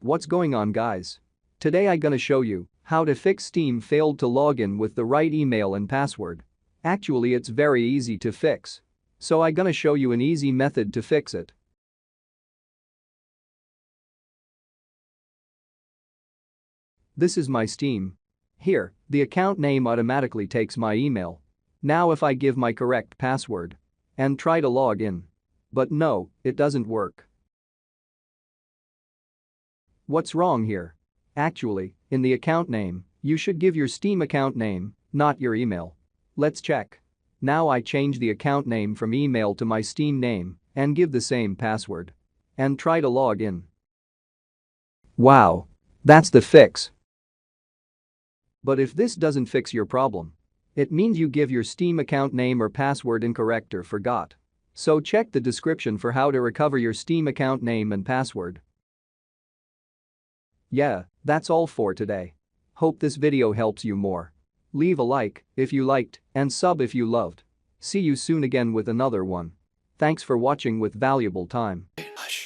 What's going on, guys? Today I gonna show you how to fix Steam failed to log in with the right email and password. Actually, it's very easy to fix. So I gonna show you an easy method to fix it. This is my Steam. Here, the account name automatically takes my email. Now if I give my correct password and try to log in. But no, it doesn't work. What's wrong here? Actually, in the account name, you should give your Steam account name, not your email. Let's check. Now I change the account name from email to my Steam name and give the same password. And try to log in. Wow. That's the fix. But if this doesn't fix your problem, it means you give your Steam account name or password incorrect or forgot. So check the description for how to recover your Steam account name and password. Yeah, that's all for today. Hope this video helps you more. Leave a like if you liked and sub if you loved. See you soon again with another one. Thanks for watching with valuable time. Hush.